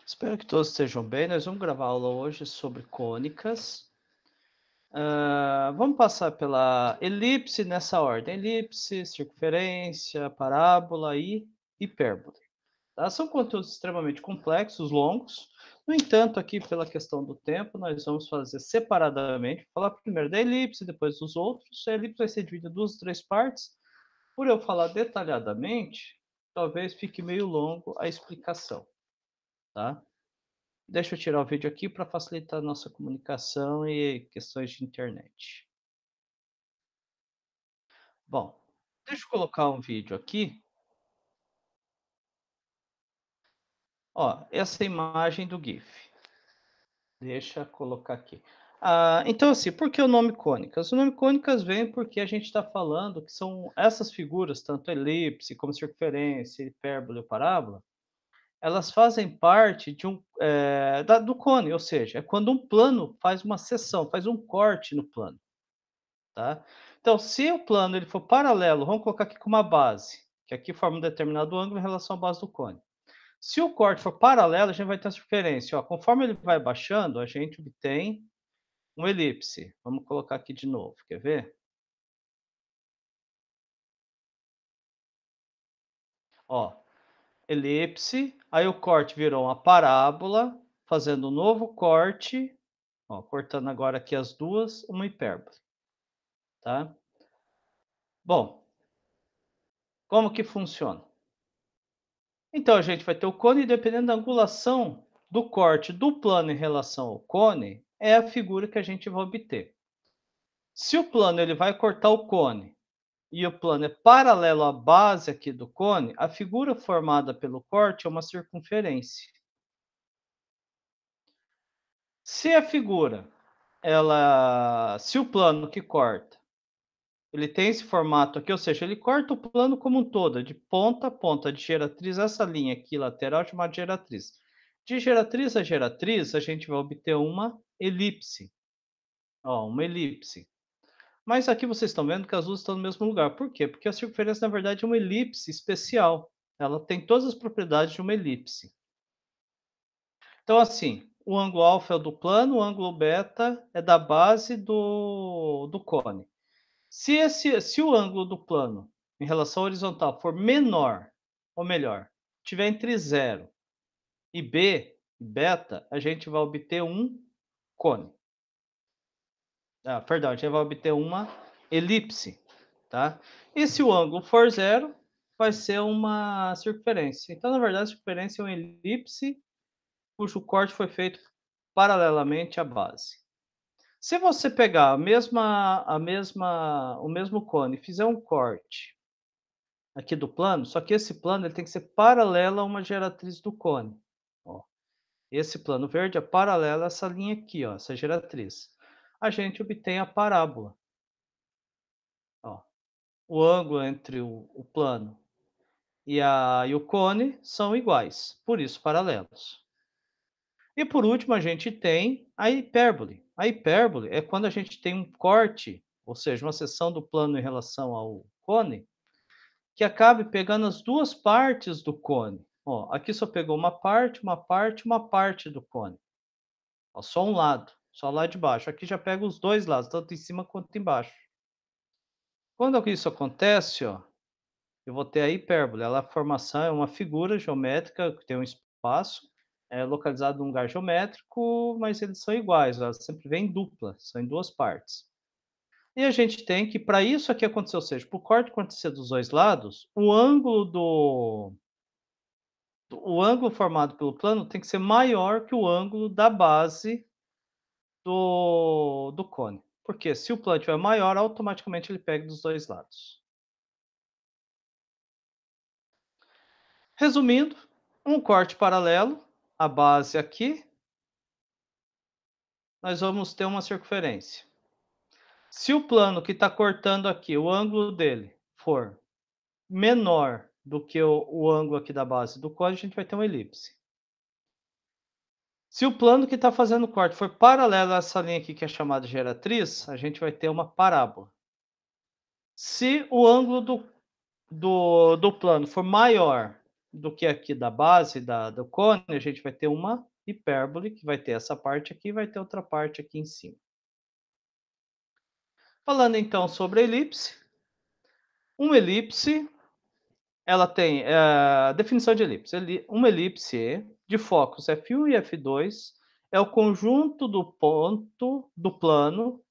Espero que todos estejam bem. Nós vamos gravar aula hoje sobre cônicas. Vamos passar pela elipse nessa ordem: elipse, circunferência, parábola e hipérbole. Tá? São conteúdos extremamente complexos, longos. No entanto, aqui pela questão do tempo, nós vamos fazer separadamente. Falar primeiro da elipse, depois dos outros. A elipse vai ser dividida em 2 ou 3 partes. Por eu falar detalhadamente, talvez fique meio longo a explicação, tá? Deixa eu tirar o vídeo aqui para facilitar a nossa comunicação e questões de internet. Bom, deixa eu colocar um vídeo aqui. Ó, essa imagem do GIF. Deixa eu colocar aqui. Então, assim, por que o nome cônicas? O nome cônicas vem porque a gente está falando que são essas figuras, tanto elipse como circunferência, hipérbole ou parábola, elas fazem parte de do cone, ou seja, é quando um plano faz uma seção, faz um corte no plano. Tá? Então, se o plano ele for paralelo, vamos colocar aqui com uma base, que aqui forma um determinado ângulo em relação à base do cone. Se o corte for paralelo, a gente vai ter uma circunferência. Ó, conforme ele vai baixando, a gente obtém uma elipse. Vamos colocar aqui de novo, quer ver? Ó, elipse, aí o corte virou uma parábola, fazendo um novo corte, ó, cortando agora aqui as duas, uma hipérbole, tá? Bom, como que funciona? Então a gente vai ter o cone, dependendo da angulação do corte do plano em relação ao cone, é a figura que a gente vai obter. Se o plano ele vai cortar o cone e o plano é paralelo à base aqui do cone, a figura formada pelo corte é uma circunferência. Se a figura, se o plano que corta, ele tem esse formato aqui, ou seja, ele corta o plano como um todo, de ponta a ponta, de geratriz, essa linha aqui lateral é chamada geratriz. De geratriz a geratriz, a gente vai obter uma elipse. Ó, uma elipse. Mas aqui vocês estão vendo que as duas estão no mesmo lugar. Por quê? Porque a circunferência, na verdade, é uma elipse especial. Ela tem todas as propriedades de uma elipse. Então, assim, o ângulo alfa é o do plano, o ângulo beta é da base do cone. Se o ângulo do plano em relação à horizontal for menor, ou melhor, tiver entre zero e b, beta, a gente vai obter um cone. Perdão, a gente vai obter uma elipse, tá? E se o ângulo for zero, vai ser uma circunferência. Então, na verdade, a circunferência é uma elipse cujo corte foi feito paralelamente à base. Se você pegar o mesmo cone e fizer um corte aqui do plano, só que esse plano ele tem que ser paralelo a uma geratriz do cone. Ó, esse plano verde é paralelo a essa linha aqui, ó, essa geratriz. A gente obtém a parábola. Ó, o ângulo entre o plano e o cone são iguais, por isso paralelos. E por último, a gente tem a hipérbole. A hipérbole é quando a gente tem um corte, ou seja, uma seção do plano em relação ao cone, que acabe pegando as duas partes do cone. Ó, aqui só pegou uma parte do cone. Ó, só um lado, só lá de baixo. Aqui já pega os dois lados, tanto em cima quanto embaixo. Quando isso acontece, ó, eu vou ter a hipérbole. Ela, a formação é uma figura geométrica que tem um espaço, é localizado num lugar geométrico, mas eles são iguais, elas sempre vêm em dupla, são em duas partes. E a gente tem que, para isso aqui acontecer, ou seja, para o corte acontecer dos dois lados, o ângulo formado pelo plano tem que ser maior que o ângulo da base do cone. Porque se o plano tiver maior, automaticamente ele pega dos dois lados. Resumindo, um corte paralelo, a base aqui, nós vamos ter uma circunferência. Se o plano que está cortando aqui, o ângulo dele for menor do que o ângulo aqui da base do cone, a gente vai ter uma elipse. Se o plano que está fazendo o corte for paralelo a essa linha aqui, que é chamada de geratriz, a gente vai ter uma parábola. Se o ângulo do plano for maior do que aqui da base do cone, a gente vai ter uma hipérbole, que vai ter essa parte aqui e vai ter outra parte aqui em cima. Falando então sobre a elipse, uma elipse, ela tem a definição de elipse. Uma elipse de focos F1 e F2 é o conjunto do ponto do plano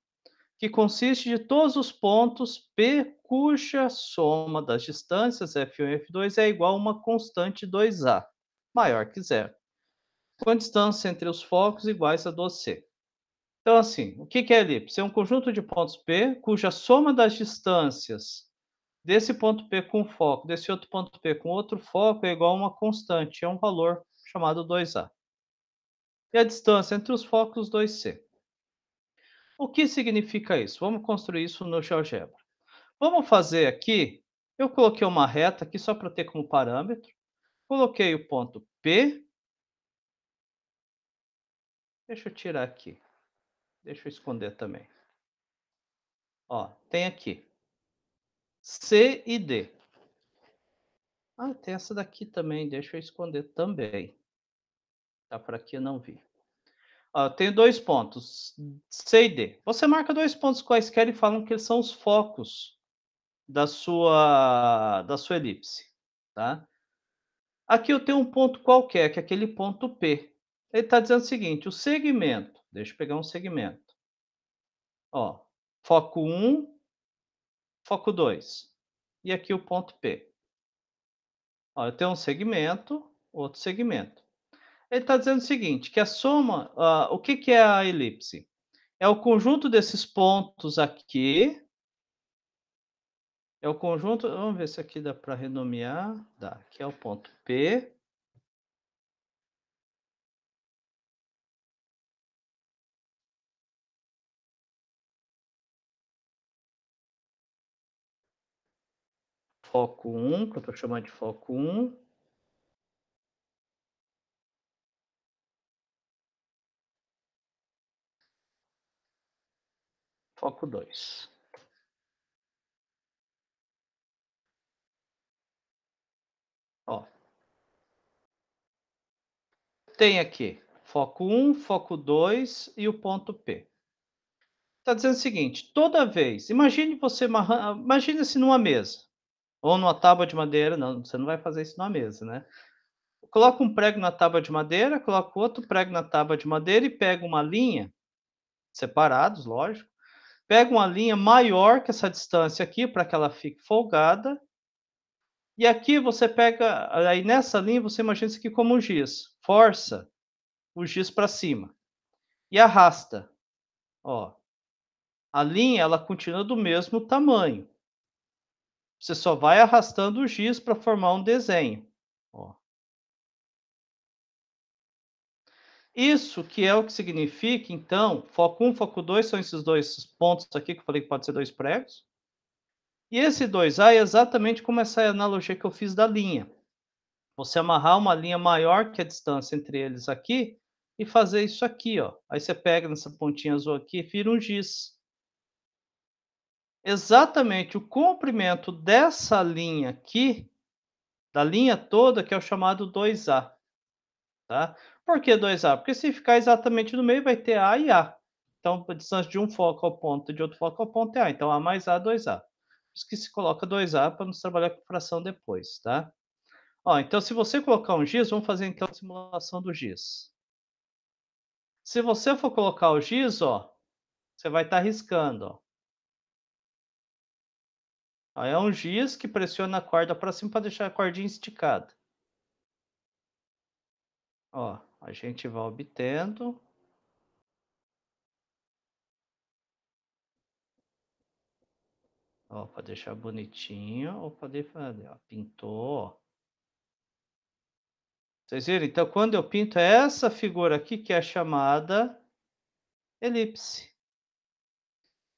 que consiste de todos os pontos P cuja soma das distâncias F1 e F2 é igual a uma constante 2A, maior que zero, com a distância entre os focos iguais a 12C. Então, assim, o que é a elipse? É um conjunto de pontos P cuja soma das distâncias desse ponto P com foco, desse outro ponto P com outro foco é igual a uma constante, é um valor chamado 2A. E a distância entre os focos 2C. O que significa isso? Vamos construir isso no GeoGebra. Vamos fazer aqui, eu coloquei uma reta aqui só para ter como parâmetro, coloquei o ponto P, deixa eu tirar aqui, deixa eu esconder também. Ó, tem aqui C e D. Ah, tem essa daqui também, deixa eu esconder também. Tá por aqui, eu não vi. Ó, eu tenho 2 pontos, C e D. Você marca 2 pontos quaisquer e falam que eles são os focos da sua elipse, tá? Aqui eu tenho um ponto qualquer, que é aquele ponto P. Ele está dizendo o seguinte: o segmento, deixa eu pegar um segmento. Ó, foco 1, foco 2. E aqui o ponto P. Ó, eu tenho um segmento, outro segmento. Ele está dizendo o seguinte: que a soma, o que, que é a elipse? É o conjunto desses pontos aqui. É o conjunto. Vamos ver se aqui dá para renomear. Dá. Aqui é o ponto P. Foco 1, que eu estou chamando de foco 1. Foco 2. Ó, tem aqui foco 1, foco 2 e o ponto P. Está dizendo o seguinte: toda vez, imagine você imagine-se numa mesa ou numa tábua de madeira, não, você não vai fazer isso numa mesa, né? Coloca um prego na tábua de madeira, coloca outro prego na tábua de madeira e pega uma linha, separados, lógico. Pega uma linha maior que essa distância aqui para que ela fique folgada. E aqui você pega, aí nessa linha você imagina isso aqui como um giz. Força o giz para cima e arrasta. Ó, a linha ela continua do mesmo tamanho. Você só vai arrastando o giz para formar um desenho. Ó. Isso que é o que significa, então, foco 1, foco 2 são esses dois pontos aqui que eu falei que pode ser dois pregos. E esse 2A é exatamente como essa analogia que eu fiz da linha. Você amarrar uma linha maior que a distância entre eles aqui e fazer isso aqui, ó. Aí você pega nessa pontinha azul aqui e vira um giz. Exatamente o comprimento dessa linha aqui, da linha toda, que é o chamado 2A, tá? Por que 2A? Porque se ficar exatamente no meio vai ter A e A. Então, a distância de um foco ao ponto de outro foco ao ponto é A. Então, A mais A, 2A. Por isso que se coloca 2A para não trabalhar com fração depois, tá? Ó, então se você colocar um giz, vamos fazer então a simulação do giz. Se você for colocar o giz, ó, você vai estar riscando, ó. Aí é um giz que pressiona a corda para cima para deixar a cordinha esticada. Ó, a gente vai obtendo. Ó, para deixar bonitinho, ou poder fazer, ó, pintou, ó. Vocês viram? Então, quando eu pinto essa figura aqui, que é chamada elipse.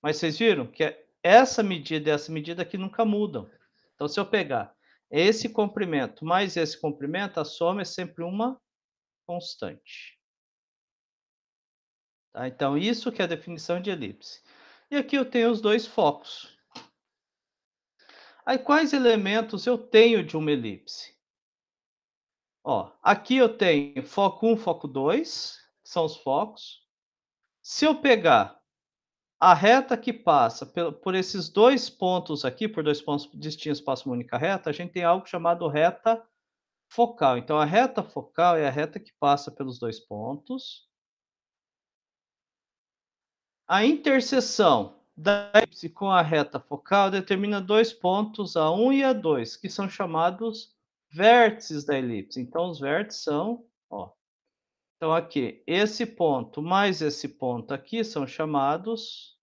Mas vocês viram que essa medida e essa medida aqui nunca mudam. Então, se eu pegar esse comprimento mais esse comprimento, a soma é sempre uma constante. Tá? Então, isso que é a definição de elipse. E aqui eu tenho os dois focos. Aí, quais elementos eu tenho de uma elipse? Ó, aqui eu tenho foco um, foco 2, que são os focos. Se eu pegar a reta que passa por esses 2 pontos aqui, por 2 pontos distintos passa uma única reta, a gente tem algo chamado reta focal. Então a reta focal é a reta que passa pelos 2 pontos. A interseção da elipse com a reta focal determina 2 pontos, A1 e A2, que são chamados vértices da elipse. Então os vértices são, ó, então aqui, esse ponto mais esse ponto aqui são chamados,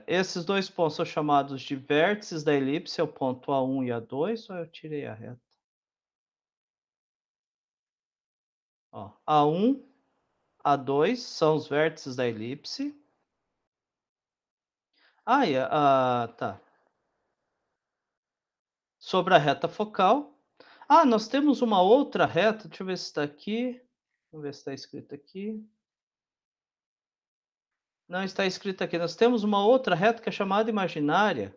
esses 2 pontos são chamados de vértices da elipse, é o ponto A1 e A2, ou eu tirei a reta? Ó, A1, A2 são os vértices da elipse. Ah, tá. Sobre a reta focal. Ah, nós temos uma outra reta, deixa eu ver se está aqui. Vamos ver se está escrito aqui. Não está escrito aqui. Nós temos uma outra reta que é chamada imaginária,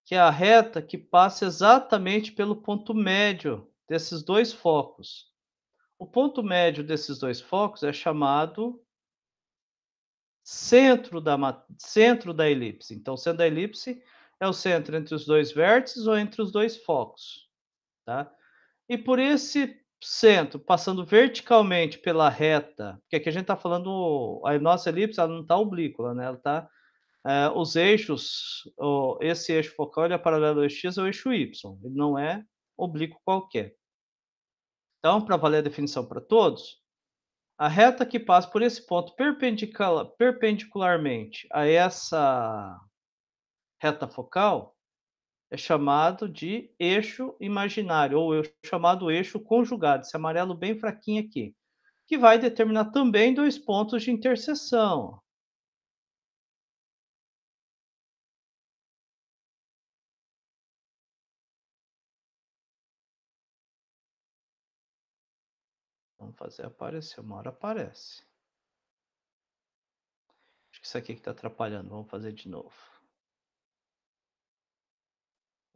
que é a reta que passa exatamente pelo ponto médio desses 2 focos. O ponto médio desses 2 focos é chamado centro da elipse. Então, o centro da elipse é o centro entre os 2 vértices ou entre os 2 focos, tá? E por esse centro, passando verticalmente pela reta, porque aqui a gente está falando, a nossa elipse ela não está oblíqua, né? Ela está, os eixos, esse eixo focal ele é paralelo ao eixo x ou ao eixo y, ele não é oblíquo qualquer. Então, para valer a definição para todos, a reta que passa por esse ponto perpendicularmente a essa reta focal é chamado de eixo imaginário, ou chamado eixo conjugado, esse amarelo bem fraquinho aqui, que vai determinar também 2 pontos de interseção. Vamos fazer aparecer, uma hora aparece. Acho que isso aqui que está atrapalhando, vamos fazer de novo.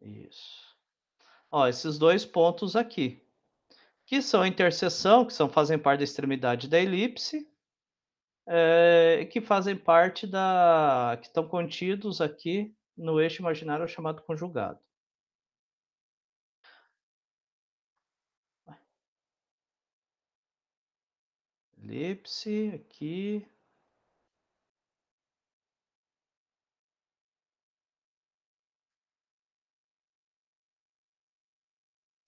Isso. Ó, esses 2 pontos aqui, que são a interseção, fazem parte da extremidade da elipse, que fazem parte que estão contidos aqui no eixo imaginário chamado conjugado. Elipse aqui.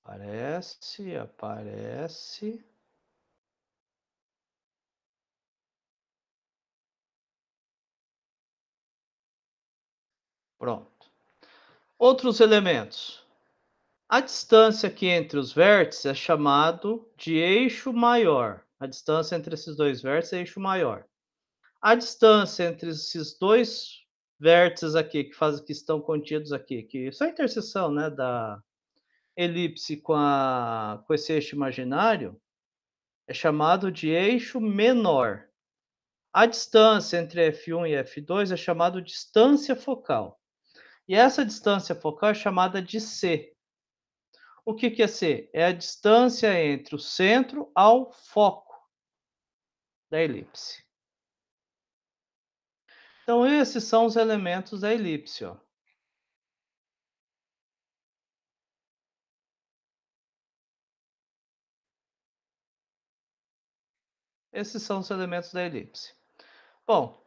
Aparece, aparece. Pronto. Outros elementos. A distância aqui entre os vértices é chamado de eixo maior. A distância entre esses 2 vértices é eixo maior. A distância entre esses 2 vértices aqui que estão contidos aqui, que são a interseção, né, da elipse com esse eixo imaginário, é chamado de eixo menor. A distância entre F1 e F2 é chamado de distância focal. E essa distância focal é chamada de C. O que é C? É a distância entre o centro ao foco da elipse. Então esses são os elementos da elipse, ó. Esses são os elementos da elipse. Bom,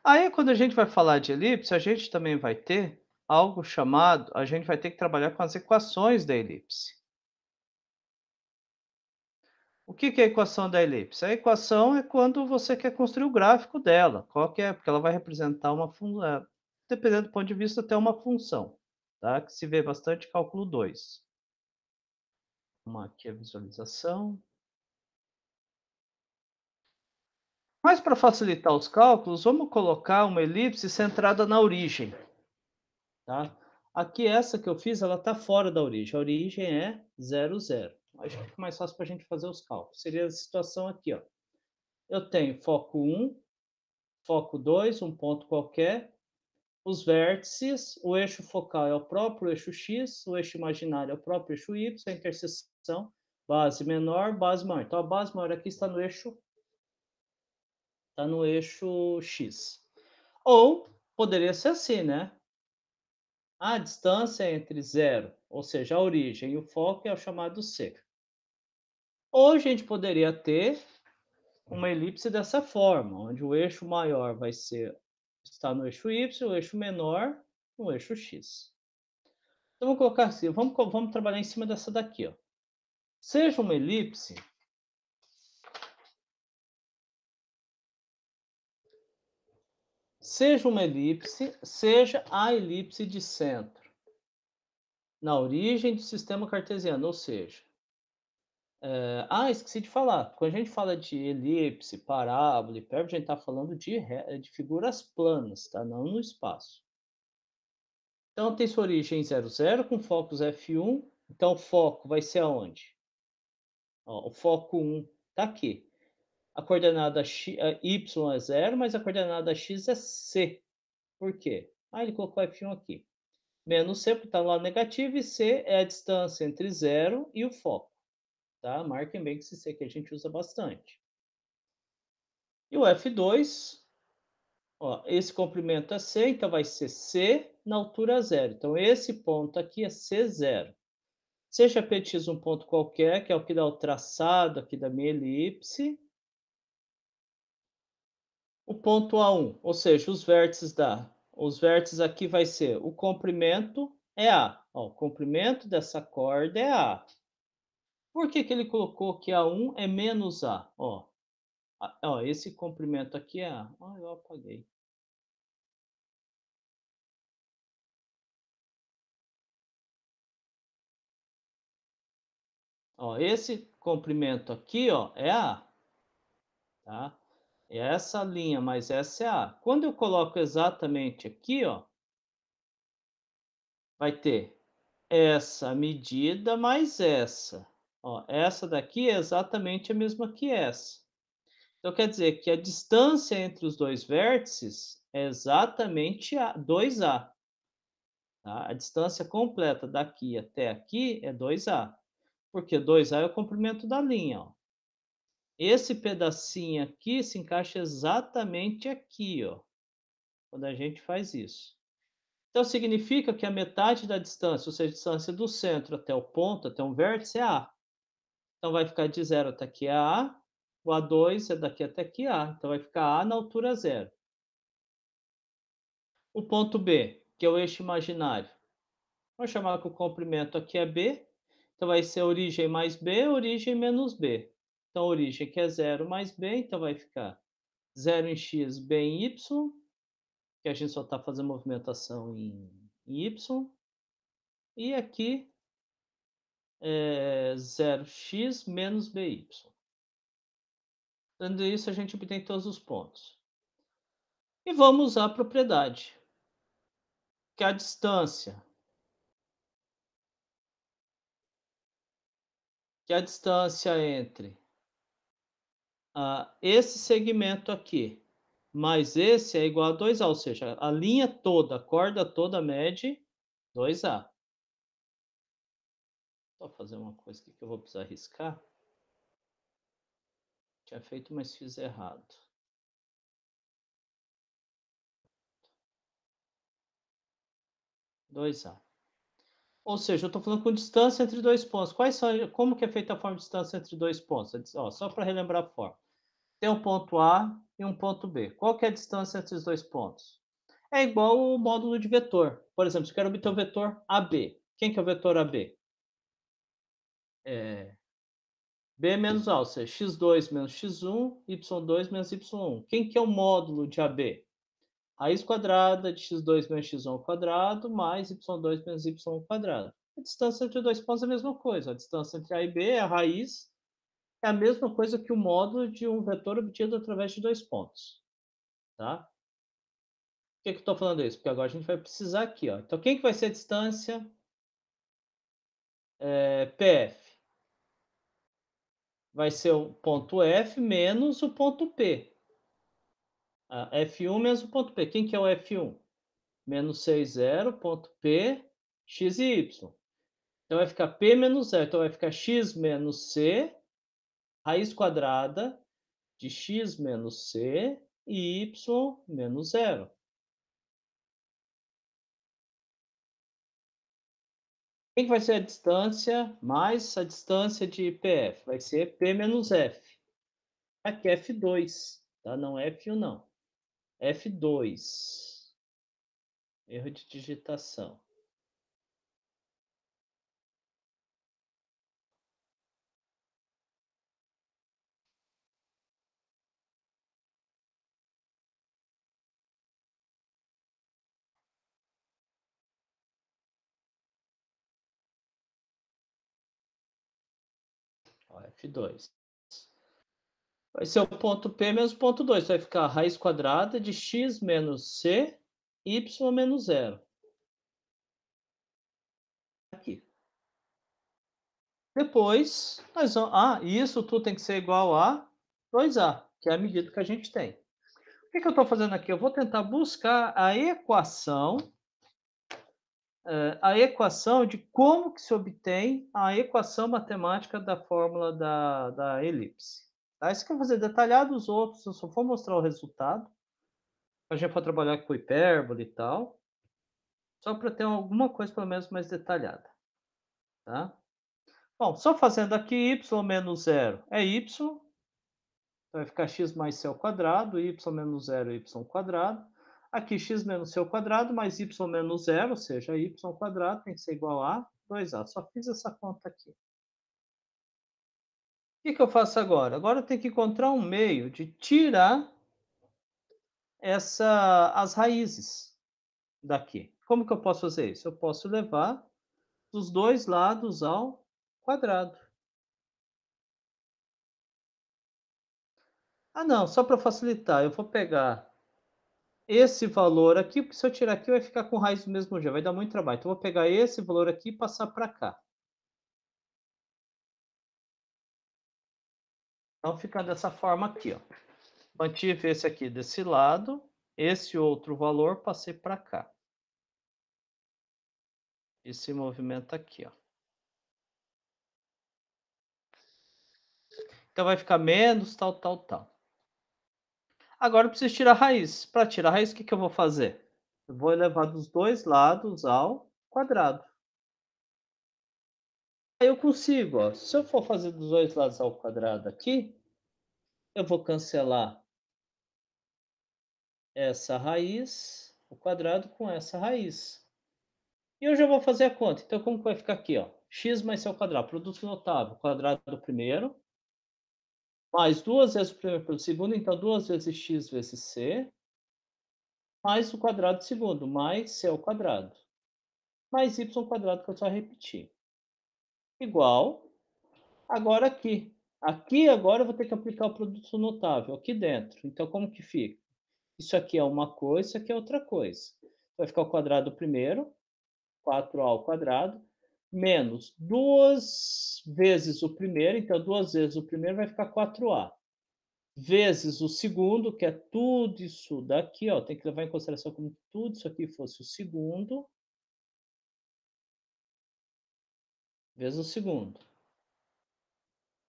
aí quando a gente vai falar de elipse, a gente também vai ter algo chamado, a gente vai ter que trabalhar com as equações da elipse. O que é a equação da elipse? A equação é quando você quer construir o gráfico dela. Qual que é? Porque ela vai representar uma função, dependendo do ponto de vista, até uma função, tá? Que se vê bastante cálculo 2. Vamos aqui a visualização. Mas para facilitar os cálculos, vamos colocar uma elipse centrada na origem, tá? Aqui essa que eu fiz, ela está fora da origem. A origem é 0, 0. Acho que fica mais fácil para a gente fazer os cálculos. Seria a situação aqui, ó. Eu tenho foco 1, foco 2, um ponto qualquer, os vértices, o eixo focal é o próprio eixo X, o eixo imaginário é o próprio eixo Y, a interseção, base menor, base maior. Então a base maior aqui está no eixo X. Ou poderia ser assim, né? A distância é entre zero, ou seja, a origem e o foco é o chamado C. Ou a gente poderia ter uma elipse dessa forma, onde o eixo maior está no eixo Y, o eixo menor no eixo X. Então vamos colocar assim, vamos trabalhar em cima dessa daqui, ó. Seja uma elipse, seja a elipse de centro na origem do sistema cartesiano, ou seja, esqueci de falar, quando a gente fala de elipse, parábola, hipérbole, a gente está falando de figuras planas, tá? Não no espaço. Então tem sua origem 0, 0 com focos F1, então o foco vai ser aonde? Ó, o foco 1 está aqui. A coordenada y é 0, mas a coordenada x é c. Por quê? Ele colocou F1 aqui. Menos c, porque está lá negativo, e c é a distância entre 0 e o foco. Tá? Marquem bem que esse c que a gente usa bastante. E o F2, ó, esse comprimento é c, então vai ser c na altura 0. Então esse ponto aqui é C0. Seja petis um ponto qualquer, que é o que dá o traçado aqui da minha elipse. O ponto A1, ou seja, os vértices aqui vai ser o comprimento é A. Ó, o comprimento dessa corda é A. Por que que ele colocou que A1 é menos A? Ó, esse comprimento aqui é A. Eu apaguei. Ó, esse comprimento aqui, ó, é A, tá? É essa linha, mas essa é A. Quando eu coloco exatamente aqui, ó, vai ter essa medida mais essa. Ó, essa daqui é exatamente a mesma que essa. Então quer dizer que a distância entre os dois vértices é exatamente 2A. Tá? A distância completa daqui até aqui é 2A. Porque 2A é o comprimento da linha. Ó. Esse pedacinho aqui se encaixa exatamente aqui, ó, quando a gente faz isso. Então significa que a metade da distância, ou seja, a distância do centro até o ponto, até um vértice, é A. Então vai ficar de 0 até aqui A, o A2 é daqui até aqui A, então vai ficar A na altura 0. O ponto B, que é o eixo imaginário, vamos chamar que o comprimento aqui é B, então vai ser origem mais B, origem menos B. Então origem que é 0 mais B, então vai ficar 0 em x, B em y, que a gente só está fazendo movimentação em y, e aqui é 0x menos by. Dando isso, a gente obtém todos os pontos. E vamos usar a propriedade, que é a distância entre esse segmento aqui mais esse é igual a 2A, ou seja, a linha toda, a corda toda mede 2A. Vou fazer uma coisa aqui que eu vou precisar riscar. Tinha feito, mas fiz errado. 2A. Ou seja, eu estou falando com distância entre dois pontos. Como que é feita a forma de distância entre dois pontos? Ó, só para relembrar a forma. Tem um ponto A e um ponto B. Qual que é a distância entre os dois pontos? É igual o módulo de vetor. Por exemplo, se eu quero obter o vetor AB. Quem que é o vetor AB? É B menos A, ou seja, x2 menos x1, y2 menos y1. Quem que é o módulo de AB? Raiz quadrada de x2 menos x1 ao quadrado, mais y2 menos y1 ao quadrado. A distância entre dois pontos é a mesma coisa. A distância entre A e B é a raiz, é a mesma coisa que o módulo de um vetor obtido através de dois pontos. Tá? Por que eu estou falando isso? Porque agora a gente vai precisar aqui. Ó. Então, quem que vai ser a distância PF? Vai ser o ponto F menos o ponto P. F1 menos o ponto P. Quem que é o F1? menos 6, 0, ponto P, x e y. Então vai ficar P menos 0, então vai ficar x menos c, raiz quadrada de x menos c e y menos 0. Quem que vai ser a distância mais a distância de PF? Vai ser P menos F. Aqui é F2, tá? Não é F1 não. F2. Erro de digitação. Ó, F2. Vai ser o ponto P menos o ponto 2. Vai ficar a raiz quadrada de x menos c, y menos 0. Aqui. Depois, nós vamos... e isso tudo tem que ser igual a 2a, que é a medida que a gente tem. O que eu estou fazendo aqui? Eu vou tentar buscar a equação de como que se obtém a equação matemática da fórmula da elipse. Tá? Isso que eu vou fazer detalhado, os outros eu só vou mostrar o resultado. A gente pode trabalhar com hipérbole e tal, só para ter alguma coisa pelo menos mais detalhada. Tá? Bom, só fazendo aqui y menos 0 é y, então vai ficar x mais c ao quadrado, y menos 0 é y ao quadrado. Aqui x menos c ao quadrado mais y menos 0, ou seja, y ao quadrado tem que ser igual a 2a. Só fiz essa conta aqui. O que eu faço agora? Agora eu tenho que encontrar um meio de tirar as raízes daqui. Como que eu posso fazer isso? Eu posso levar dos dois lados ao quadrado. Não, só para facilitar, eu vou pegar esse valor aqui, porque se eu tirar aqui vai ficar com raiz do mesmo jeito, vai dar muito trabalho. Então eu vou pegar esse valor aqui e passar para cá. Então fica dessa forma aqui, ó. Mantive esse aqui desse lado, esse outro valor passei para cá. Esse movimento aqui, ó. Então vai ficar menos tal, tal, tal. Agora eu preciso tirar a raiz. Para tirar a raiz, o que eu vou fazer? Eu vou elevar dos dois lados ao quadrado. Aí eu consigo, ó, se eu for fazer dos dois lados ao quadrado aqui, eu vou cancelar essa raiz, o quadrado com essa raiz. E eu já vou fazer a conta. Então, como que vai ficar aqui, ó? X mais c ao quadrado, produto notável, quadrado do primeiro, mais duas vezes o primeiro pelo segundo, então duas vezes x vezes c, mais o quadrado do segundo, mais c ao quadrado, mais y ao quadrado, que eu só repetir. Igual, agora aqui. Aqui agora eu vou ter que aplicar o produto notável, aqui dentro. Então, como que fica? Isso aqui é uma coisa, isso aqui é outra coisa. Vai ficar o quadrado do primeiro, 4a ao quadrado, menos 2 vezes o primeiro, então 2 vezes o primeiro vai ficar 4a, vezes o segundo, que é tudo isso daqui, ó, tem que levar em consideração como tudo isso aqui fosse o segundo, vezes o segundo,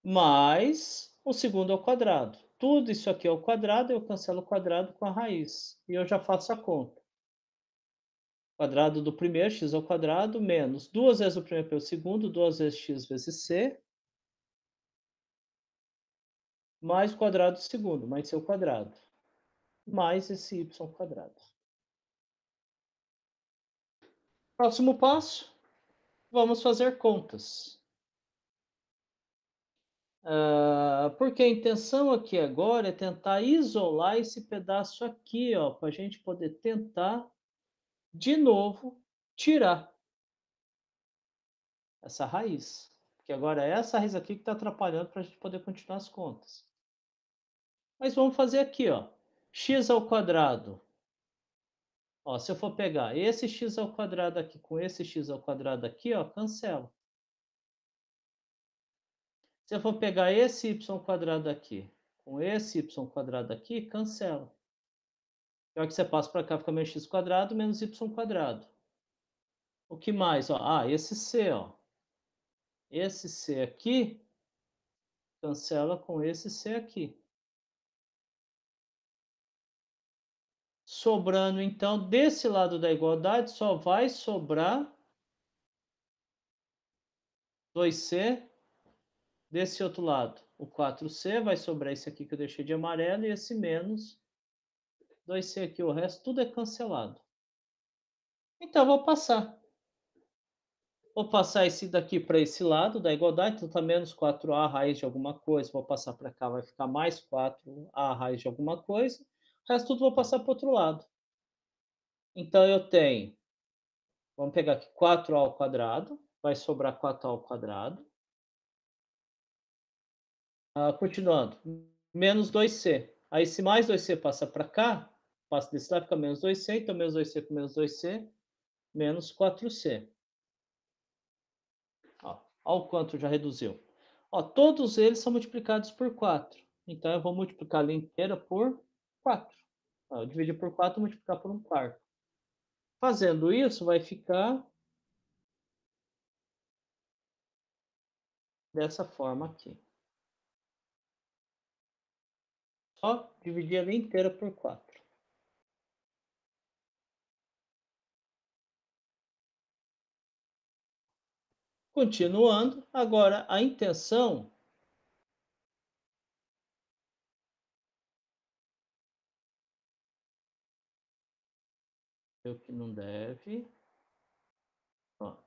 mais o segundo ao quadrado. Tudo isso aqui ao quadrado, eu cancelo o quadrado com a raiz, e eu já faço a conta. Quadrado do primeiro, x ao quadrado, menos 2 vezes o primeiro pelo segundo, 2 vezes x vezes c, mais o quadrado do segundo, mais c ao quadrado, mais esse y ao quadrado. Próximo passo, vamos fazer contas. Porque a intenção aqui agora é tentar isolar esse pedaço aqui, ó, para a gente poder tentar, de novo, tirar essa raiz. Porque agora é essa raiz aqui que está atrapalhando para a gente poder continuar as contas. Mas vamos fazer aqui, ó. X ao quadrado. Ó, se eu for pegar esse x ao quadrado aqui com esse x ao quadrado aqui, ó, cancela. Se eu for pegar esse y quadrado aqui com esse y quadrado aqui, cancela. Na hora que você passa para cá, fica menos x quadrado menos y quadrado. O que mais? Ó? Ah, esse c, ó. Esse c aqui cancela com esse c aqui. Sobrando, então, desse lado da igualdade, só vai sobrar 2c. Desse outro lado, o 4c, vai sobrar esse aqui que eu deixei de amarelo e esse menos 2c aqui. O resto tudo é cancelado. Então, eu vou passar. Vou passar esse daqui para esse lado da igualdade, então está menos 4a raiz de alguma coisa. Vou passar para cá, vai ficar mais 4a raiz de alguma coisa. O resto tudo vou passar para o outro lado. Então, eu tenho, vamos pegar aqui 4a ao quadrado, vai sobrar 4a ao quadrado. Continuando, menos 2c. Aí, se mais 2c passa para cá, passa desse lado, fica menos 2c, então menos 2c com menos 2c, menos 4c. Ó, olha o quanto já reduziu. Ó, todos eles são multiplicados por 4. Então, eu vou multiplicar a linha inteira por 4. Ó, eu dividi por 4 e multiplicar por 1/4. Fazendo isso, vai ficar dessa forma aqui. Só dividir a linha inteira por 4. Continuando, agora a intenção é o que não deve. Ó,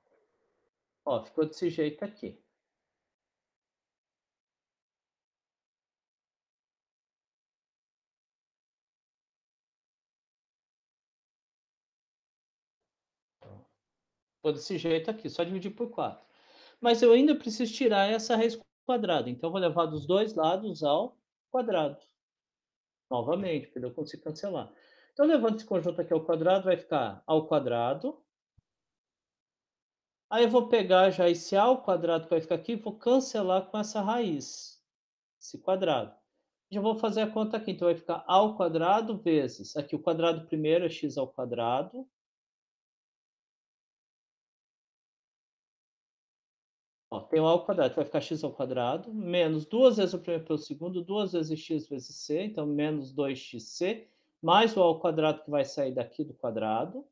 ó, ficou desse jeito aqui. Ficou desse jeito aqui, só dividir por 4. Mas eu ainda preciso tirar essa raiz quadrada, então eu vou levar dos dois lados ao quadrado. Novamente, porque eu consigo cancelar. Então, levando esse conjunto aqui ao quadrado, vai ficar ao quadrado. Aí eu vou pegar já esse a ao quadrado que vai ficar aqui, vou cancelar com essa raiz, esse quadrado. Já vou fazer a conta aqui, então vai ficar a ao quadrado vezes, aqui o quadrado primeiro é x ao quadrado. Ó, tem o a ao quadrado, vai ficar x ao quadrado, menos duas vezes o primeiro pelo segundo, duas vezes x vezes c, então menos 2xc, mais o a ao quadrado que vai sair daqui do quadrado,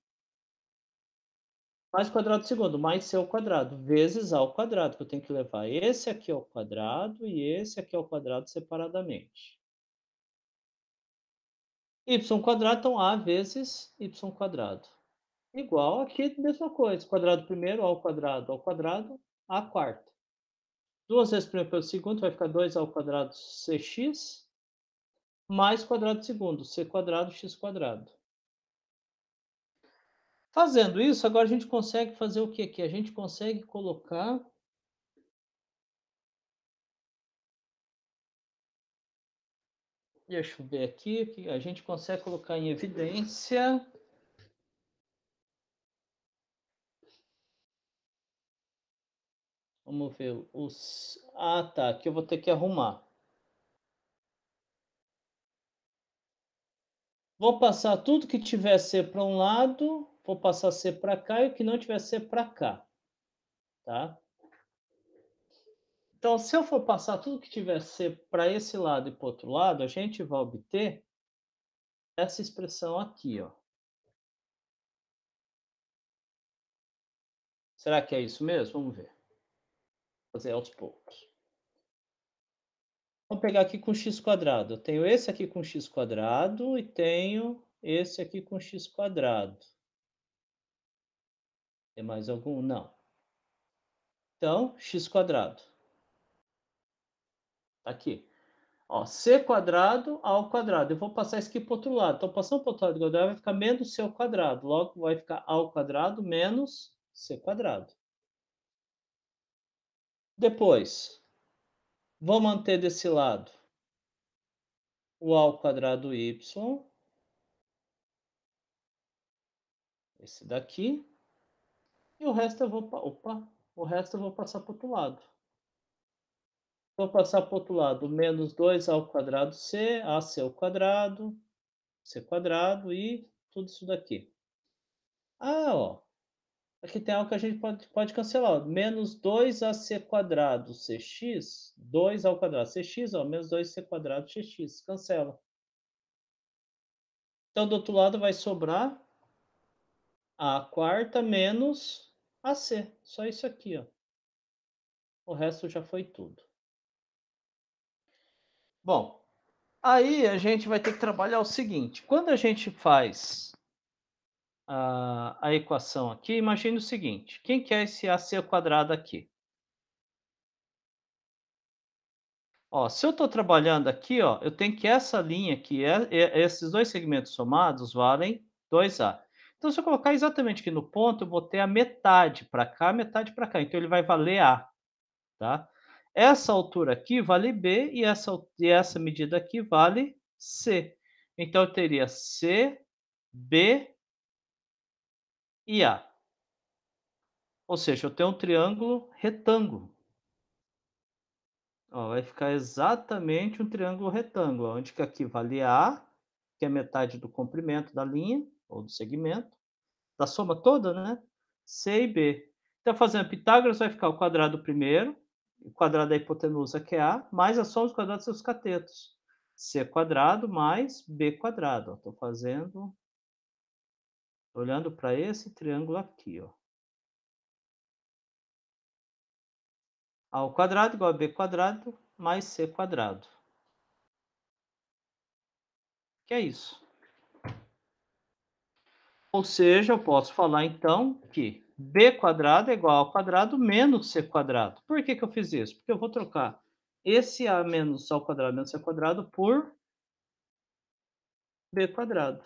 mais o quadrado do segundo, mais c ao quadrado, vezes a ao quadrado, que eu tenho que levar esse aqui ao quadrado e esse aqui ao quadrado separadamente. Y quadrado, então a vezes y quadrado. Igual aqui, mesma coisa, quadrado primeiro ao quadrado, a quarta. Duas vezes primeiro pelo segundo, vai ficar 2 ao quadrado cx, mais quadrado segundo, c quadrado x quadrado. Fazendo isso, agora a gente consegue fazer o que aqui? A gente consegue colocar. Deixa eu ver aqui, que a gente consegue colocar em evidência. Vamos ver os. Ah, tá. Aqui eu vou ter que arrumar. Vou passar tudo que tiver C para um lado, vou passar C para cá e o que não tiver C para cá, tá? Então, se eu for passar tudo que tiver C para esse lado e para o outro lado, a gente vai obter essa expressão aqui, ó. Será que é isso mesmo? Vamos ver. Vou fazer aos poucos. Vamos pegar aqui com x quadrado. Eu tenho esse aqui com x quadrado e tenho esse aqui com x quadrado. Tem mais algum? Não. Então, x quadrado. Tá aqui. Ó, c quadrado ao quadrado. Eu vou passar isso aqui para o outro lado. Então, passando para o outro lado do quadrado, vai ficar menos c ao quadrado. Logo, vai ficar a ao quadrado menos c quadrado. Depois, vou manter desse lado o a ao quadrado y. Esse daqui. E o resto eu vou... Opa! O resto eu vou passar para o outro lado. Vou passar para o outro lado, menos 2 ao quadrado c, ac ao quadrado, C quadrado e tudo isso daqui. Ah, ó, aqui tem algo que a gente pode cancelar, ó, menos 2ac quadrado cx, 2 ao quadrado cx, ó, menos 2c quadrado xx, cancela. Então do outro lado vai sobrar a quarta menos ac, só isso aqui, ó. O resto já foi tudo. Bom, aí a gente vai ter que trabalhar o seguinte, quando a gente faz a equação aqui, imagine o seguinte, quem que é esse ac quadrado aqui? Ó, se eu estou trabalhando aqui, ó, eu tenho que essa linha aqui, esses dois segmentos somados valem 2a. Então, se eu colocar exatamente aqui no ponto, eu vou ter a metade para cá, metade para cá. Então, ele vai valer a, tá? Essa altura aqui vale b e essa medida aqui vale c. Então, eu teria c, b e a. Ou seja, eu tenho um triângulo retângulo. Ó, vai ficar exatamente um triângulo retângulo, onde que aqui vale A, que é metade do comprimento da linha, ou do segmento, da soma toda, né? C e B. Então, fazendo Pitágoras, vai ficar o quadrado primeiro, o quadrado da hipotenusa, que é A, mais a soma dos quadrados dos seus catetos. C quadrado mais B quadrado. Estou fazendo, olhando para esse triângulo aqui, ó. A ao quadrado igual a B quadrado mais C quadrado. Que é isso. Ou seja, eu posso falar então que b quadrado é igual ao quadrado menos c quadrado. Por que que eu fiz isso? Porque eu vou trocar esse a menos ao quadrado menos c quadrado por b quadrado.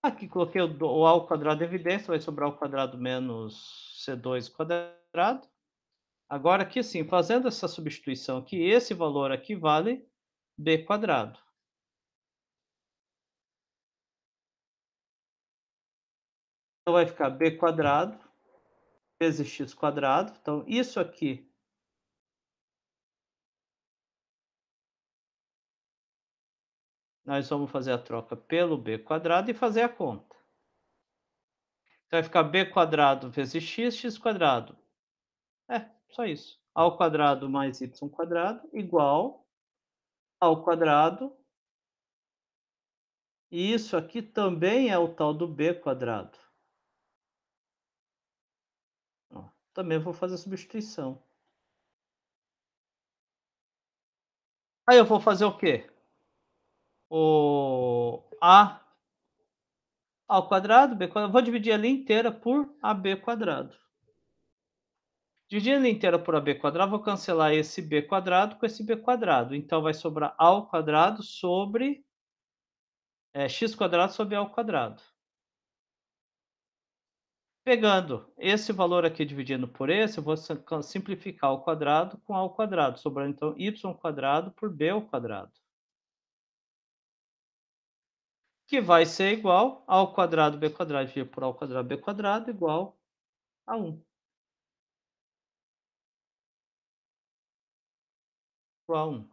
Aqui coloquei o a ao quadrado em evidência, vai sobrar o quadrado menos c2 quadrado. Agora aqui sim, fazendo essa substituição aqui, esse valor aqui vale b quadrado. Então vai ficar b quadrado vezes x quadrado. Então isso aqui nós vamos fazer a troca pelo b quadrado e fazer a conta. Então vai ficar b quadrado vezes x, x quadrado. É, só isso. A ao quadrado mais y quadrado igual ao quadrado. E isso aqui também é o tal do b quadrado. Ó, também vou fazer a substituição. Aí eu vou fazer o quê? O a ao quadrado, b quadrado. Vou dividir a linha inteira por ab quadrado. Dividir a linha inteira por ab quadrado, vou cancelar esse b quadrado com esse b quadrado. Então vai sobrar a ao quadrado sobre x quadrado sobre a ao quadrado. Pegando esse valor aqui dividindo por esse, eu vou simplificar ao quadrado com a ao quadrado, sobrando então y quadrado por b ao quadrado. Que vai ser igual ao quadrado b quadrado dividido por a ao quadrado b quadrado igual a 1. Igual a 1.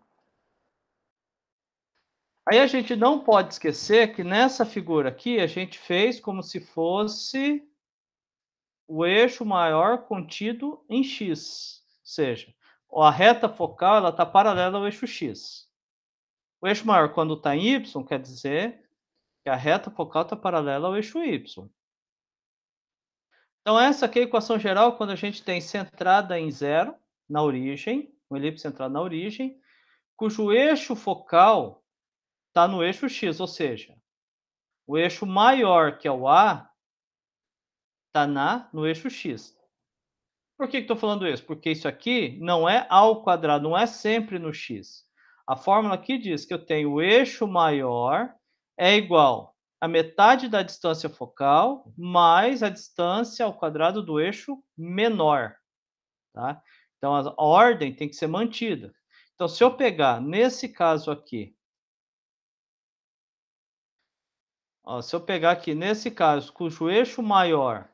Aí a gente não pode esquecer que nessa figura aqui a gente fez como se fosse o eixo maior contido em x, ou seja, a reta focal ela está paralela ao eixo x. O eixo maior quando está em y quer dizer que a reta focal está paralela ao eixo y. Então essa aqui é a equação geral quando a gente tem centrada em zero na origem, uma elipse centrada na origem, cujo eixo focal está no eixo x, ou seja, o eixo maior, que é o A, está no eixo x. Por que estou falando isso? Porque isso aqui não é a ao quadrado, não é sempre no x. A fórmula aqui diz que eu tenho o eixo maior é igual a metade da distância focal mais a distância ao quadrado do eixo menor. Tá? Então a ordem tem que ser mantida. Então, se eu pegar nesse caso aqui, ó, se eu pegar aqui nesse caso, cujo eixo maior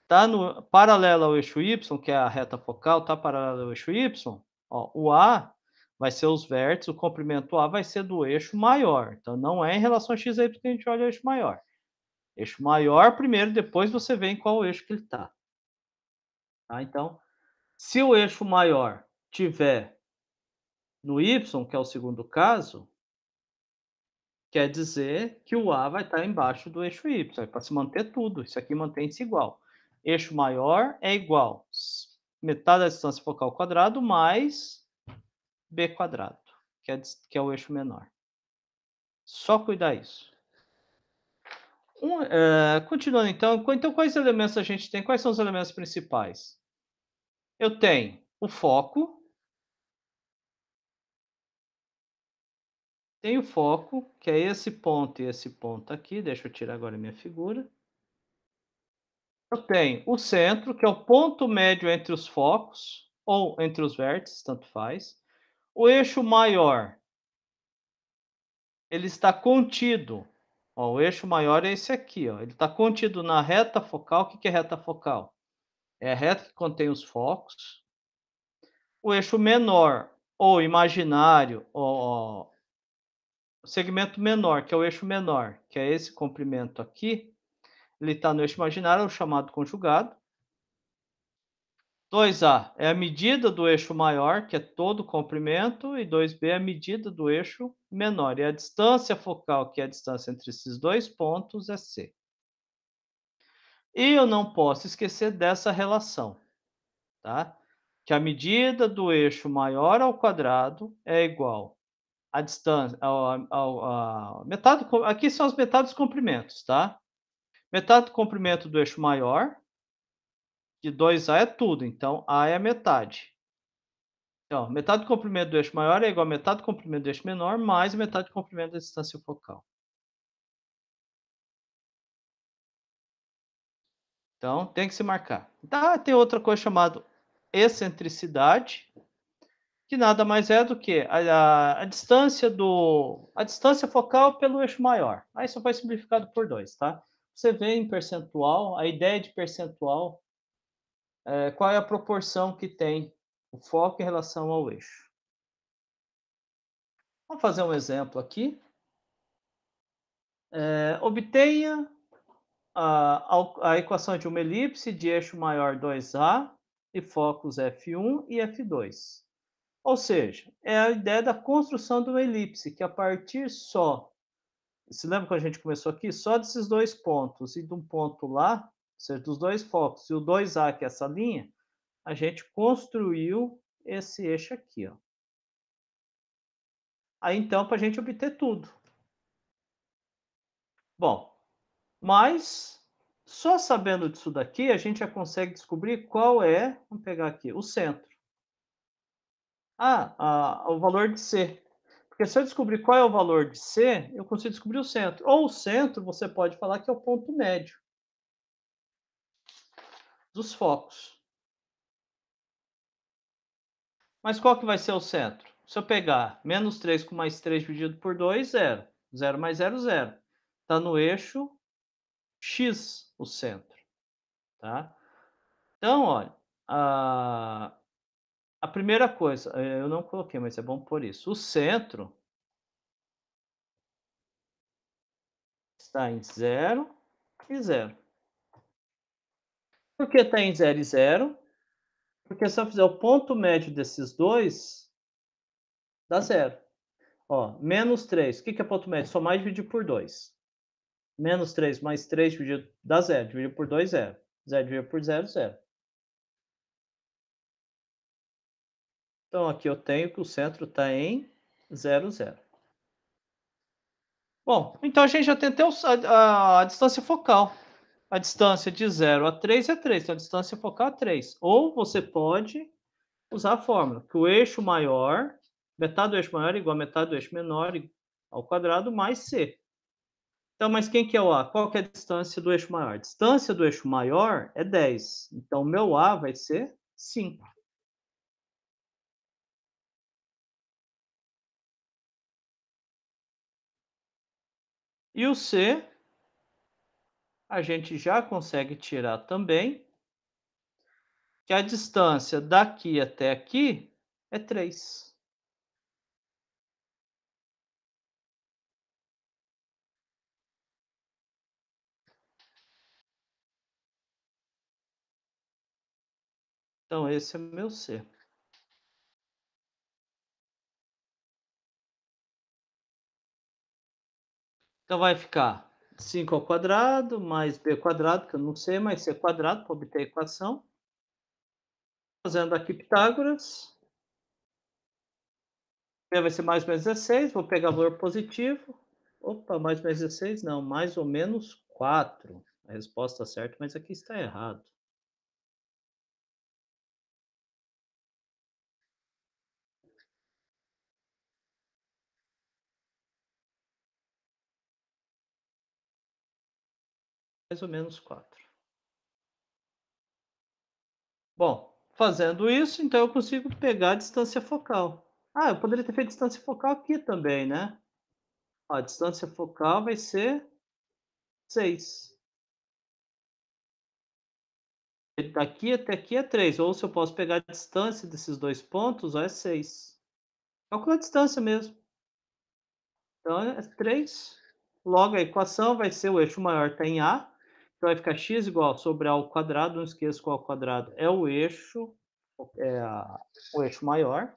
está no paralelo ao eixo y, que é a reta focal, está paralelo ao eixo y, ó, o A vai ser os vértices, o comprimento A vai ser do eixo maior, então não é em relação a x e y que a gente olha o eixo maior. Eixo maior primeiro, depois você vê em qual eixo que ele está. Tá? Então, se o eixo maior tiver no y, que é o segundo caso, quer dizer que o A vai estar embaixo do eixo y, para se manter tudo, isso aqui mantém-se igual. Eixo maior é igual metade da distância focal ao quadrado mais b quadrado, que é o eixo menor. Só cuidar isso. Continuando então quais elementos a gente tem? Quais são os elementos principais? Eu tenho o foco, que é esse ponto e esse ponto aqui, deixa eu tirar agora a minha figura. Eu tenho o centro, que é o ponto médio entre os focos, ou entre os vértices, tanto faz. O eixo maior, ele está contido. Ó, o eixo maior é esse aqui, ó, ele está contido na reta focal. O que que é reta focal? É a reta que contém os focos. O eixo menor, ou imaginário, ou o segmento menor, que é o eixo menor, que é esse comprimento aqui, ele está no eixo imaginário, é o chamado conjugado. 2A é a medida do eixo maior, que é todo o comprimento, e 2B é a medida do eixo menor. E a distância focal, que é a distância entre esses dois pontos, é C. E eu não posso esquecer dessa relação, tá? Que a medida do eixo maior ao quadrado é igual à distância, metade, aqui são as metades dos comprimentos, tá? Metade do comprimento do eixo maior, de 2A é tudo, então A é a metade. Então, metade do comprimento do eixo maior é igual a metade do comprimento do eixo menor mais a metade do comprimento da distância focal. Então, tem que se marcar. Tá, tem outra coisa chamada excentricidade, que nada mais é do que a distância focal pelo eixo maior. Aí só foi simplificado por 2, tá? Você vê em percentual, a ideia de percentual, qual é a proporção que tem o foco em relação ao eixo. Vamos fazer um exemplo aqui. Obtenha a equação de uma elipse de eixo maior 2A e focos F1 e F2. Ou seja, é a ideia da construção de uma elipse, que a partir só, se lembra que a gente começou aqui? Só desses dois pontos e de um ponto lá, ou seja, dos dois focos e o 2A, que é essa linha, a gente construiu esse eixo aqui. Ó. Aí então, para a gente obter tudo. Bom, mas só sabendo disso daqui, a gente já consegue descobrir qual é, vamos pegar aqui, o centro. O valor de C. Porque se eu descobrir qual é o valor de C, eu consigo descobrir o centro. Ou o centro, você pode falar que é o ponto médio dos focos. Mas qual que vai ser o centro? Se eu pegar menos 3 com mais 3 dividido por 2, 0. 0 mais 0, 0. Está no eixo X o centro. Tá? Então, olha, a primeira coisa, eu não coloquei, mas é bom por isso. O centro está em 0 e 0. Por que está em 0 e 0? Porque se eu fizer o ponto médio desses dois, dá 0. Ó, menos 3. O que é ponto médio? Somar e dividir por 2. Menos 3 mais 3 dividido dá 0. Dividir por 2, 0. 0 dividido por 0, 0. Então aqui eu tenho que o centro está em 0, 0. Bom, então a gente já tem até a distância focal. A distância de 0 a 3 é 3, então a distância focal é 3. Ou você pode usar a fórmula, que o eixo maior, metade do eixo maior é igual a metade do eixo menor ao quadrado mais C. Então, mas quem que é o A? Qual que é a distância do eixo maior? A distância do eixo maior é 10. Então, o meu A vai ser 5. E o C, a gente já consegue tirar também, que a distância daqui até aqui é 3. Então esse é meu C. Então vai ficar 5 ao quadrado mais b quadrado, que eu não sei, mais c quadrado para obter a equação. Fazendo aqui Pitágoras, b vai ser mais ou menos 16, vou pegar valor positivo. Opa, mais ou menos 16 não, mais ou menos 4. A resposta certa, mas aqui está errado. Mais ou menos 4. Bom, fazendo isso, então eu consigo pegar a distância focal. Ah, eu poderia ter feito distância focal aqui também, né? Ó, a distância focal vai ser 6. Daqui até aqui é 3. Ou se eu posso pegar a distância desses dois pontos, ó, é 6. Calcula a distância mesmo. Então é 3. Logo a equação vai ser o eixo maior está em A. Então vai ficar x igual sobre A ao quadrado. Não esqueça que o ao quadrado é o eixo, o eixo maior.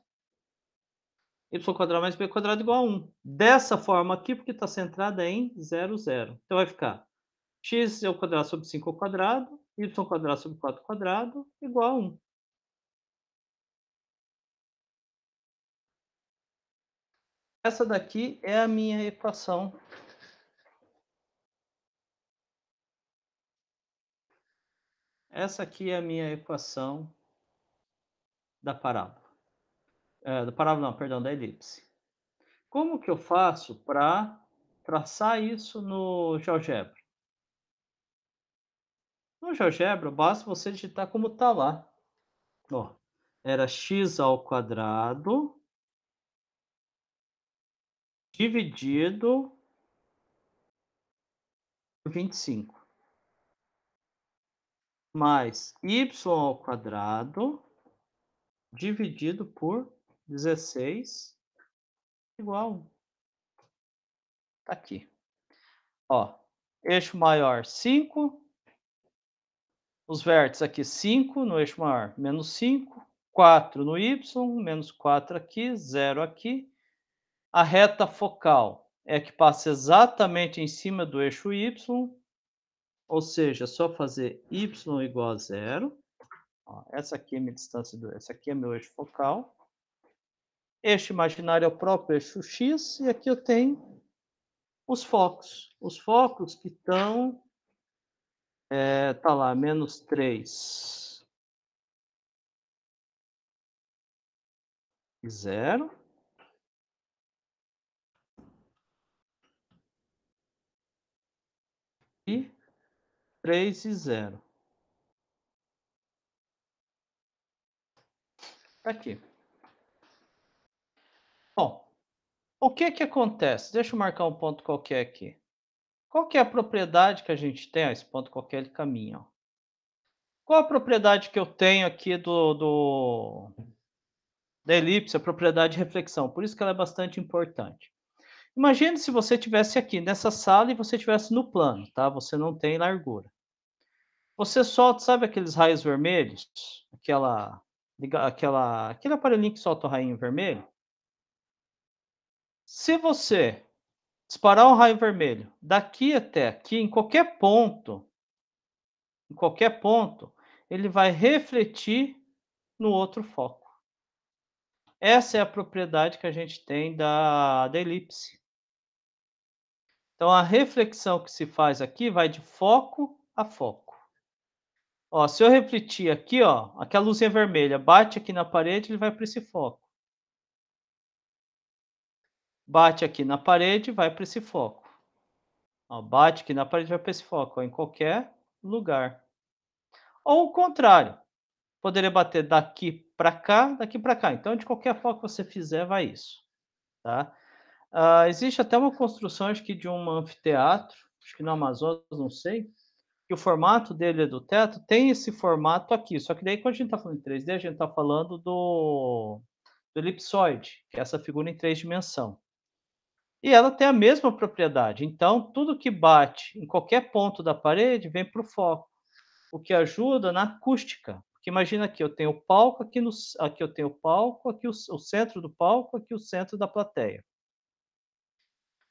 Y quadrado mais b quadrado igual a 1. Dessa forma aqui, porque está centrada em 0, 0. Então vai ficar x ao quadrado sobre 5 ao quadrado, y quadrado sobre 4 ao quadrado, igual a 1. Essa daqui é a minha equação. Essa aqui é a minha equação da parábola. Da parábola não, perdão, da elipse. Como que eu faço para traçar isso no GeoGebra? No GeoGebra, basta você digitar como está lá. Ó, era x ao quadrado dividido por 25 mais y ao quadrado dividido por 16 igual a 1. Tá aqui. Ó, eixo maior 5, os vértices aqui 5 no eixo maior, menos 5, 4 no y, menos 4 aqui, 0 aqui. A reta focal é que passa exatamente em cima do eixo y, ou seja, é só fazer y igual a 0. Ó, essa aqui é minha distância, essa aqui é meu eixo focal. Eixo imaginário é o próprio eixo x, e aqui eu tenho os focos. Os focos que estão, tá lá, menos 3 e 0. E 3 e 0. Tá aqui. Bom, o que que acontece? Deixa eu marcar um ponto qualquer aqui. Qual que é a propriedade que a gente tem? Esse ponto qualquer ele caminha. Ó. Qual a propriedade que eu tenho aqui da elipse? A propriedade de reflexão. Por isso que ela é bastante importante. Imagine se você tivesse aqui nessa sala e você tivesse no plano, tá? Você não tem largura. Você solta, sabe aqueles raios vermelhos? Aquele aparelhinho que solta o rainho vermelho? Se você disparar um raio vermelho daqui até aqui, em qualquer ponto, ele vai refletir no outro foco. Essa é a propriedade que a gente tem da elipse. Então, a reflexão que se faz aqui vai de foco a foco. Ó, se eu refletir aqui, ó, aquela luzinha vermelha bate aqui na parede, ele vai para esse foco. Bate aqui na parede, vai para esse foco. Ó, bate aqui na parede, vai para esse foco, ó, em qualquer lugar. Ou o contrário, poderia bater daqui para cá, daqui para cá. Então, de qualquer foco que você fizer, vai isso, tá? Existe até uma construção, acho que de um anfiteatro, acho que no Amazonas, não sei, que o formato dele é do teto, tem esse formato aqui. Só que daí, quando a gente está falando em 3D, a gente está falando do elipsoide, que é essa figura em 3 dimensões. E ela tem a mesma propriedade. Então, tudo que bate em qualquer ponto da parede vem para o foco, o que ajuda na acústica, Porque imagina aqui, eu tenho o palco, aqui eu tenho o palco, aqui o centro do palco, aqui o centro da plateia.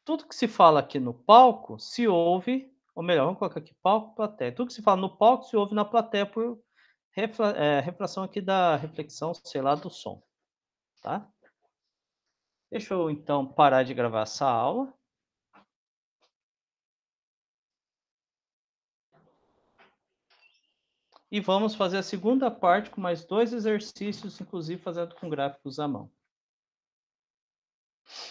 Tudo que se fala aqui no palco, se ouve, ou melhor, vamos colocar aqui palco, plateia. Tudo que se fala no palco, se ouve na plateia por refração aqui da reflexão, sei lá, do som, tá. Deixa eu então parar de gravar essa aula. E vamos fazer a segunda parte com mais 2 exercícios, inclusive fazendo com gráficos à mão.